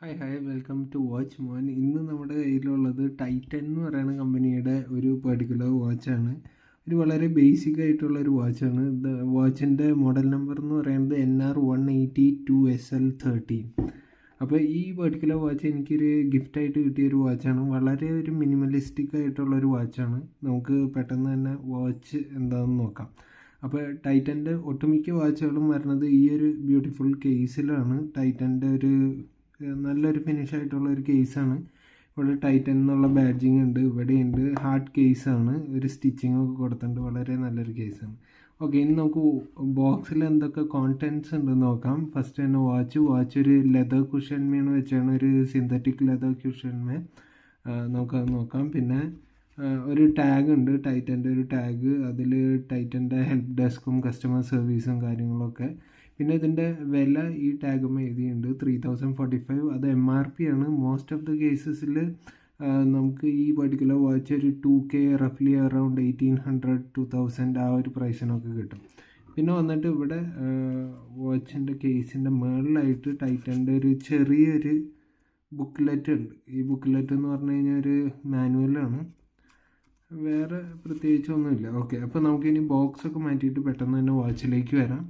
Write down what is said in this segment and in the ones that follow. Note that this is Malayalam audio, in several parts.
ഹായ് വെൽക്കം ടു വാച്ച് മോൻ. ഇന്ന് നമ്മുടെ കയ്യിലുള്ളത് ടൈറ്റൻ എന്ന് പറയുന്ന കമ്പനിയുടെ ഒരു പെർട്ടിക്കുലർ വാച്ചാണ്. ഒരു വളരെ ബേസിക് ആയിട്ടുള്ള ഒരു വാച്ചാണ്. വാച്ചിൻ്റെ മോഡൽ നമ്പർ എന്ന് പറയുന്നത് NR182SL13. അപ്പോൾ ഈ പെർട്ടിക്കുലർ വാച്ച് എനിക്കൊരു ഗിഫ്റ്റായിട്ട് കിട്ടിയൊരു വാച്ചാണ്. വളരെ ഒരു മിനിമലിസ്റ്റിക് ആയിട്ടുള്ളൊരു വാച്ചാണ്. നമുക്ക് പെട്ടെന്ന് തന്നെ വാച്ച് എന്താണെന്ന് നോക്കാം. അപ്പോൾ ടൈറ്റൻ്റെ ഒട്ടുമിക്ക വാച്ചുകളും വരുന്നത് ഈ ഒരു ബ്യൂട്ടിഫുൾ കേസിലാണ്. ടൈറ്റൻ്റെ ഒരു നല്ലൊരു ഫിനിഷ് ആയിട്ടുള്ള ഒരു കേസാണ്. ഇവിടെ ടൈറ്റൻ എന്നുള്ള ബാഡ്ജിങ് ഉണ്ട്, ഇവിടെയുണ്ട്. ഹാർഡ് കേസാണ്, ഒരു സ്റ്റിച്ചിങ് ഒക്കെ കൊടുത്തിട്ടുണ്ട്. വളരെ നല്ലൊരു കേസാണ്. ഓക്കെ, ഇനി നമുക്ക് ബോക്സിൽ എന്തൊക്കെ കോണ്ടൻറ്റ്സ് ഉണ്ടെന്ന് നോക്കാം. ഫസ്റ്റ് തന്നെ വാച്ച് ഒരു ലെതർ കുഷന്മേണ് വെച്ചാണ്, ഒരു സിന്തറ്റിക് ലെതർ കുഷന്മേ നമുക്കത് നോക്കാം. പിന്നെ ഒരു ടാഗ് ഉണ്ട്, ടൈറ്റൻ്റെ ഒരു ടാഗ്. അതിൽ ടൈറ്റൻ്റെ ഹെൽപ്പ് ഡെസ്കും കസ്റ്റമർ സർവീസും കാര്യങ്ങളൊക്കെ. പിന്നെ ഇതിൻ്റെ വില ഈ ടാഗുമ്പോൾ എഴുതിയിട്ടുണ്ട് 3045. അത് MRP ആണ്. മോസ്റ്റ് ഓഫ് ദ കേസസിൽ നമുക്ക് ഈ പർട്ടിക്കുലർ വാച്ച് ഒരു 2K റഫ്ലി അറൗണ്ട് 1800-2000 ആ ഒരു പ്രൈസിനൊക്കെ കിട്ടും. പിന്നെ വന്നിട്ട് ഇവിടെ വാച്ചിൻ്റെ കേസിൻ്റെ മുകളിലായിട്ട് ടൈറ്റൻ്റെ ഒരു ചെറിയൊരു ബുക്ക്ലെറ്റ് ഉണ്ട്. ഈ ബുക്ക്ലെറ്റ് എന്ന് പറഞ്ഞു കഴിഞ്ഞാൽ ഒരു മാനുവലാണ്, വേറെ പ്രത്യേകിച്ചൊന്നുമില്ല. ഓക്കെ, അപ്പോൾ നമുക്കിനി ബോക്സൊക്കെ മാറ്റിയിട്ട് പെട്ടെന്ന് തന്നെ വാച്ചിലേക്ക് വരാം.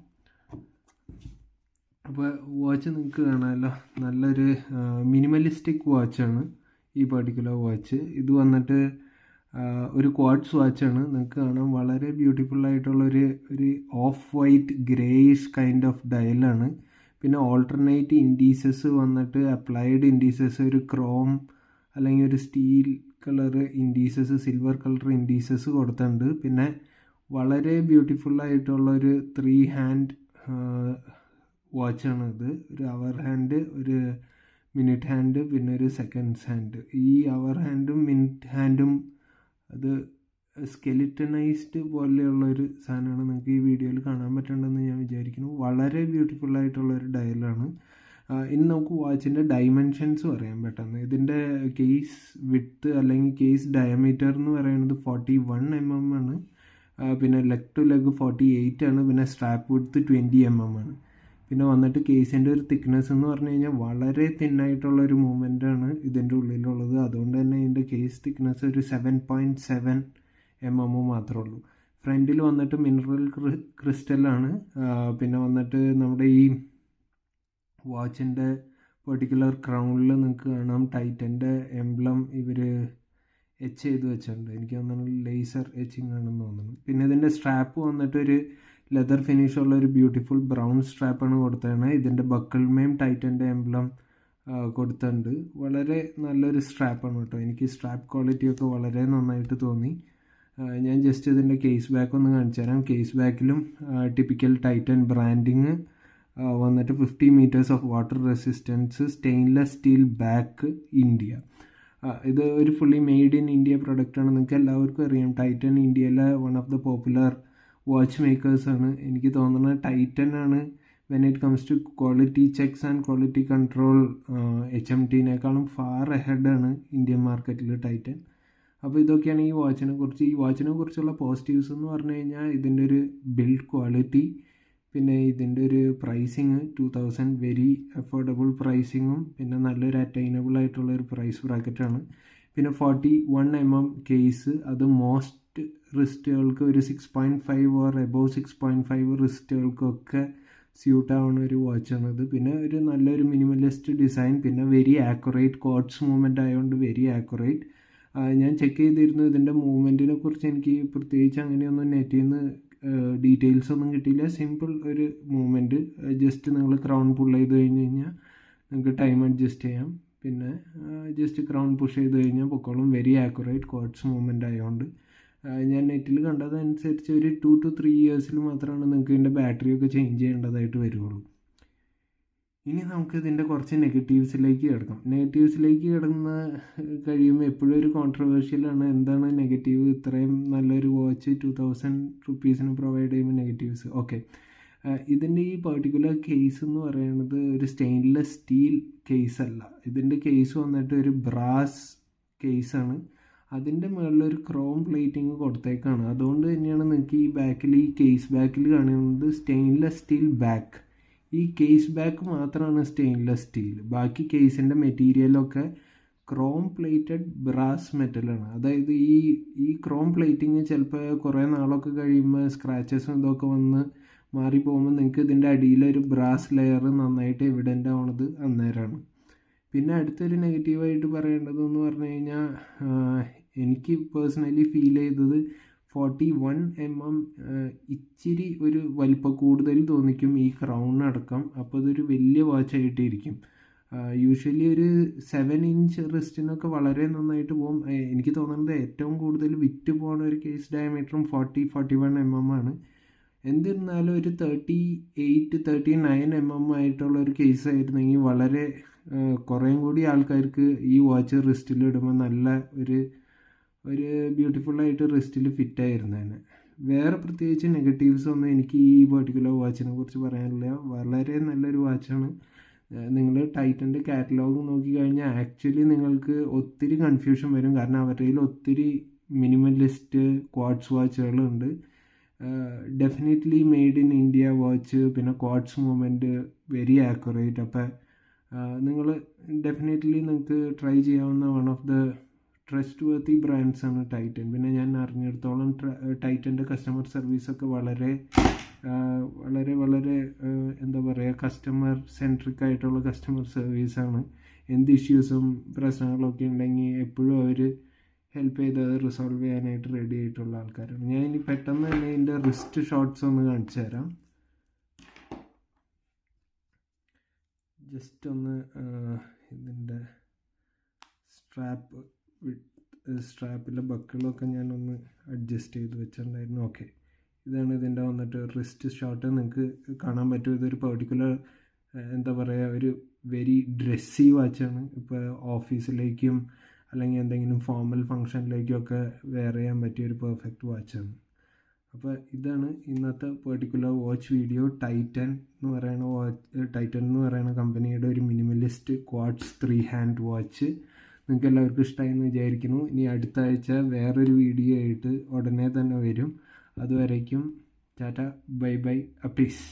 അപ്പോൾ വാച്ച് നിങ്ങൾക്ക് കാണാമല്ലോ, നല്ലൊരു മിനിമലിസ്റ്റിക് വാച്ചാണ് ഈ പർട്ടിക്കുലർ വാച്ച്. ഇത് വന്നിട്ട് ഒരു ക്വാർട്സ് വാച്ചാണ്. നിങ്ങൾക്ക് കാണാം, വളരെ ബ്യൂട്ടിഫുൾ ആയിട്ടുള്ളൊരു off white greyish kind of ഡയലാണ്. പിന്നെ ഓൾട്ടർനേറ്റ് ഇൻഡീസസ് വന്നിട്ട് അപ്ലൈഡ് ഇൻഡീസസ്, ഒരു ക്രോം അല്ലെങ്കിൽ ഒരു steel colour indices, silver colour indices കൊടുത്തിട്ടുണ്ട്. പിന്നെ വളരെ ബ്യൂട്ടിഫുള്ളായിട്ടുള്ളൊരു 3 ഹാൻഡ് വാച്ചാണ് ഇത്. ഒരു അവർ ഹാൻഡ്, ഒരു മിനിറ്റ് ഹാൻഡ്, പിന്നെ ഒരു സെക്കൻഡ്സ് ഹാൻഡ്. ഈ അവർ ഹാൻഡും മിനിറ്റ് ഹാൻഡും അത് സ്കെലിറ്റനൈസ്ഡ് പോലെയുള്ളൊരു സാധനമാണ്. നിങ്ങൾക്ക് ഈ വീഡിയോയിൽ കാണാൻ പറ്റുന്നുണ്ടെന്ന് ഞാൻ വിചാരിക്കുന്നു. വളരെ ബ്യൂട്ടിഫുള്ളായിട്ടുള്ളൊരു ഡയലാണ്. ഇനി നമുക്ക് വാച്ചിൻ്റെ ഡൈമെൻഷൻസ് പറയാം പെട്ടെന്ന്. ഇതിൻ്റെ കേസ് വിഡ്ത്ത് അല്ലെങ്കിൽ കേസ് ഡയമീറ്റർ എന്ന് പറയുന്നത് 41 mm ആണ്. പിന്നെ ലെഗ് ടു ലെഗ് 48 ആണ്. പിന്നെ സ്ട്രാപ്പ് വിഡ്ത്ത് 20 mm ആണ്. പിന്നെ വന്നിട്ട് കേസിൻ്റെ ഒരു തിക്നെസ് എന്ന് പറഞ്ഞു കഴിഞ്ഞാൽ വളരെ തിന്നായിട്ടുള്ളൊരു മൂവ്മെൻറ്റാണ് ഇതിൻ്റെ ഉള്ളിലുള്ളത്. അതുകൊണ്ട് തന്നെ ഇതിൻ്റെ കേസ് തിക്നെസ് ഒരു 7.7 mm മാത്രമേ ഉള്ളൂ. ഫ്രണ്ടിൽ വന്നിട്ട് മിനറൽ ക്രിസ്റ്റലാണ്. പിന്നെ വന്നിട്ട് നമ്മുടെ ഈ വാച്ചിൻ്റെ പെർട്ടിക്കുലർ ക്രൗണിൽ നിങ്ങൾക്ക് കാണാം ടൈറ്റൻ്റെ എംബ്ലം ഇവർ എച്ച് ചെയ്ത് വെച്ചിട്ടുണ്ട്. എനിക്ക് തോന്നുന്നു ലേസർ എച്ചിങ് ആണെന്ന് തോന്നുന്നു. പിന്നെ ഇതിൻ്റെ സ്ട്രാപ്പ് വന്നിട്ട് ഒരു ലെതർ ഫിനിഷുള്ള ഒരു ബ്യൂട്ടിഫുൾ ബ്രൗൺ സ്ട്രാപ്പാണ് കൊടുത്തതാണ്. ഇതിൻ്റെ ബക്കിൾമേയും ടൈറ്റൻ്റെ എംബ്ലം കൊടുത്തിട്ടുണ്ട്. വളരെ നല്ലൊരു സ്ട്രാപ്പാണ് കേട്ടോ. എനിക്ക് സ്ട്രാപ്പ് ക്വാളിറ്റിയൊക്കെ വളരെ നന്നായിട്ട് തോന്നി. ഞാൻ ജസ്റ്റ് ഇതിൻ്റെ കേസ് ബാക്ക് ഒന്ന് കാണിച്ചു തരാം. കേസ് ബാക്കിലും ടിപ്പിക്കൽ ടൈറ്റൻ ബ്രാൻഡിങ് വന്നിട്ട് 50 meters of water resistance, stainless steel back, India. ഇത് ഒരു ഫുള്ളി മെയ്ഡ് ഇൻ ഇന്ത്യ പ്രൊഡക്റ്റാണ്. നിങ്ങൾക്ക് എല്ലാവർക്കും അറിയാം ടൈറ്റൻ ഇന്ത്യയിലെ one of the popular watch മേക്കേഴ്സാണ്. എനിക്ക് തോന്നുന്നത് ടൈറ്റൻ ആണ് when it comes to quality checks and quality control HMTനേക്കാളും ഫാർ അഹെഡാണ് ഇന്ത്യൻ മാർക്കറ്റിൽ ടൈറ്റൻ. അപ്പോൾ ഇതൊക്കെയാണ് ഈ വാച്ചിനെ കുറിച്ച്. ഈ വാച്ചിനെ കുറിച്ചുള്ള പോസിറ്റീവ്സ് എന്ന് പറഞ്ഞു കഴിഞ്ഞാൽ ഇതിൻ്റെ ഒരു ബിൽഡ് ക്വാളിറ്റി, പിന്നെ ഇതിൻ്റെ ഒരു പ്രൈസിങ് 2000 വെരി അഫോർഡബിൾ പ്രൈസിങ്ങും, പിന്നെ നല്ലൊരു അറ്റൈനബിൾ ആയിട്ടുള്ളൊരു പ്രൈസ് ബ്രാക്കറ്റാണ്. പിന്നെ 41 mm കേസ്, അത് മോസ്റ്റ് റിസ്റ്റുകൾക്ക് ഒരു 6.5 ഓർ എബോവ് 6.5 റിസ്റ്റുകൾക്കൊക്കെ സ്യൂട്ട് ആവുന്ന ഒരു വാച്ചാണിത്. പിന്നെ ഒരു നല്ലൊരു മിനിമലിസ്റ്റ് ഡിസൈൻ, പിന്നെ വെരി ആക്യുറേറ്റ് ക്വാർട്സ് മൂവ്മെൻറ്റ് ആയതുകൊണ്ട് വെരി ആക്യുറേറ്റ്. ഞാൻ ചെക്ക് ചെയ്തിരുന്നു ഇതിൻ്റെ മൂവ്മെൻറ്റിനെ കുറിച്ച്. എനിക്ക് പ്രത്യേകിച്ച് അങ്ങനെയൊന്നും നെറ്റിൽ നിന്ന് ഡീറ്റെയിൽസ് ഒന്നും കിട്ടിയില്ല. സിമ്പിൾ ഒരു മൂവ്മെൻറ്റ്, ജസ്റ്റ് നിങ്ങൾ ക്രൗൺ പുൾ ചെയ്ത് കഴിഞ്ഞ് കഴിഞ്ഞാൽ നിങ്ങൾക്ക് ടൈം അഡ്ജസ്റ്റ് ചെയ്യാം. പിന്നെ ജസ്റ്റ് ക്രൗൺ പുഷ് ചെയ്ത് കഴിഞ്ഞാൽ പൊക്കോളും. വെരി ആക്യുറേറ്റ് ക്വാർട്സ് മൂവ്മെൻറ്റ് ആയതുകൊണ്ട് ഞാൻ നെറ്റിൽ കണ്ടതനുസരിച്ച് ഒരു 2 to 3 years മാത്രമാണ് നിങ്ങൾക്ക് ഇതിൻ്റെ ബാറ്ററിയൊക്കെ ചേഞ്ച് ചെയ്യേണ്ടതായിട്ട് വരുള്ളൂ. ഇനി നമുക്ക് ഇതിൻ്റെ കുറച്ച് നെഗറ്റീവ്സിലേക്ക് കിടക്കാം. നെഗറ്റീവ്സിലേക്ക് കിടന്ന് കഴിയുമ്പോൾ എപ്പോഴും ഒരു കോൺട്രവേഴ്ഷ്യലാണ്. എന്താണ് നെഗറ്റീവ്? ഇത്രയും നല്ലൊരു വാച്ച് 2000 rupeesന് പ്രൊവൈഡ് ചെയ്യുമ്പോൾ നെഗറ്റീവ്സ്. ഓക്കെ, ഇതിൻ്റെ ഈ പെർട്ടിക്കുലർ കേസ് എന്ന് പറയുന്നത് ഒരു സ്റ്റെയിൻലെസ് സ്റ്റീൽ കേസല്ല. ഇതിൻ്റെ കേസ് വന്നിട്ട് ഒരു ബ്രാസ് കേസാണ്. അതിൻ്റെ മുകളിലൊരു ക്രോം പ്ലേറ്റിങ് കൊടുത്തേക്കാണ്. അതുകൊണ്ട് തന്നെയാണ് നിങ്ങൾക്ക് ഈ ബാക്കിൽ, ഈ കേസ് ബാക്കിൽ കാണുന്നത് സ്റ്റെയിൻലെസ് സ്റ്റീൽ ബാക്ക്. ഈ കേസ് ബാക്ക് മാത്രമാണ് സ്റ്റെയിൻലെസ് സ്റ്റീൽ. ബാക്കി കേസിൻ്റെ മെറ്റീരിയലൊക്കെ ക്രോം പ്ലേറ്റഡ് ബ്രാസ് മെറ്റലാണ്. അതായത് ഈ ക്രോം പ്ലേറ്റിങ് ചിലപ്പോൾ കുറേ നാളൊക്കെ കഴിയുമ്പോൾ സ്ക്രാച്ചസും ഇതൊക്കെ വന്ന് മാറിപ്പോകുമ്പോൾ നിങ്ങൾക്ക് ഇതിൻ്റെ അടിയിലൊരു ബ്രാസ് ലെയർ നന്നായിട്ട് എവിഡൻ്റ് ആവണത് അന്നേരമാണ്. പിന്നെ അടുത്തൊരു നെഗറ്റീവായിട്ട് പറയേണ്ടതെന്ന് പറഞ്ഞു കഴിഞ്ഞാൽ എനിക്ക് പേഴ്സണലി ഫീൽ ചെയ്തത് 41 mm ഇച്ചിരി ഒരു വലിപ്പം കൂടുതൽ തോന്നിക്കും ഈ ക്രൗൺ അടക്കം. അപ്പോൾ അതൊരു വലിയ വാച്ചായിട്ടിരിക്കും. യൂഷ്വലി ഒരു 7 ഇഞ്ച് റിസ്റ്റിനൊക്കെ വളരെ നന്നായിട്ട് പോകും. എനിക്ക് തോന്നുന്നത് ഏറ്റവും കൂടുതൽ വിറ്റ് പോകുന്ന ഒരു കേസ് ഡയമീറ്ററും 41 mm ആണ്. എന്നിരുന്നാലും ഒരു 38-39 mm ആയിട്ടുള്ള ഒരു കേസ് ആയിരുന്നെങ്കിൽ വളരെ കുറേയും കൂടി ആൾക്കാർക്ക് ഈ വാച്ച് റിസ്റ്റിൽ ഇടുമ്പോൾ നല്ല ഒരു ബ്യൂട്ടിഫുള്ളായിട്ട് റിസ്റ്റിൽ ഫിറ്റായിരുന്നേനെ. വേറെ പ്രത്യേകിച്ച് നെഗറ്റീവ്സ് ഒന്നും എനിക്ക് ഈ പെർട്ടിക്കുലർ വാച്ചിനെ കുറിച്ച് പറയാനില്ല. വളരെ നല്ലൊരു വാച്ചാണ്. നിങ്ങൾ ടൈറ്റൻ്റെ കാറ്റലോഗ് നോക്കിക്കഴിഞ്ഞാൽ ആക്ച്വലി നിങ്ങൾക്ക് ഒത്തിരി കൺഫ്യൂഷൻ വരും. കാരണം അവരുടെ കയ്യിൽ ഒത്തിരി മിനിമലിസ്റ്റ് ക്വാർട്സ് വാച്ചുകളുണ്ട്. Definitely made in India watch, പിന്നെ ക്വാർട്സ് മൂവ്മെൻറ്റ് വെരി ആക്യുറേറ്റ്. അപ്പോൾ നിങ്ങൾ ഡെഫിനറ്റ്ലി നിങ്ങൾക്ക് ട്രൈ ചെയ്യാവുന്ന one of the trustworthy ബ്രാൻഡ്സാണ് ടൈറ്റൻ. പിന്നെ ഞാൻ അറിഞ്ഞിടത്തോളം ടൈറ്റൻ്റെ കസ്റ്റമർ സർവീസൊക്കെ വളരെ എന്താ പറയുക, കസ്റ്റമർ സെൻട്രിക് ആയിട്ടുള്ള കസ്റ്റമർ സർവീസാണ്. എന്ത് ഇഷ്യൂസും പ്രശ്നങ്ങളൊക്കെ ഉണ്ടെങ്കിൽ എപ്പോഴും അവർ ഹെൽപ്പ് ചെയ്ത് അത് റിസോൾവ് ചെയ്യാനായിട്ട് റെഡി ആയിട്ടുള്ള ആൾക്കാരാണ്. ഞാൻ ഇനി പെട്ടെന്ന് തന്നെ ഇതിൻ്റെ റിസ്റ്റ് ഷോട്ട്സ് ഒന്ന് കാണിച്ചു തരാം. ജസ്റ്റ് ഒന്ന് ഇതിൻ്റെ സ്ട്രാപ്പിലെ ബക്കിളൊക്കെ ഞാനൊന്ന് അഡ്ജസ്റ്റ് ചെയ്ത് വെച്ചിട്ടുണ്ടായിരുന്നു. ഓക്കെ, ഇതാണ് ഇതിൻ്റെ വന്നിട്ട് റിസ്റ്റ് ഷോട്ട്. നിങ്ങൾക്ക് കാണാൻ പറ്റും ഇതൊരു പെർട്ടിക്കുലർ എന്താ പറയുക, ഒരു വെരി ഡ്രസ്സി വാച്ചാണ്. ഇപ്പോൾ ഓഫീസിലേക്കും അല്ലെങ്കിൽ എന്തെങ്കിലും ഫോർമൽ ഫങ്ഷനിലേക്കൊക്കെ വെയർ ചെയ്യാൻ പറ്റിയ ഒരു പെർഫെക്റ്റ് വാച്ചാണ്. അപ്പോൾ ഇതാണ് ഇന്നത്തെ പെർട്ടിക്കുലർ വാച്ച് വീഡിയോ. ടൈറ്റൻ എന്ന് പറയുന്ന കമ്പനിയുടെ ഒരു മിനിമലിസ്റ്റ് ക്വാർട്സ് 3 ഹാൻഡ് വാച്ച്. നിങ്ങൾക്ക് എല്ലാവർക്കും ഇഷ്ടമായെന്ന് വിചാരിക്കുന്നു. ഇനി അടുത്ത ആഴ്ച വേറൊരു വീഡിയോ ആയിട്ട് ഉടനെ തന്നെ വരും. അതുവരേക്കും ടാറ്റ, ബൈ ബൈ, പീസ്.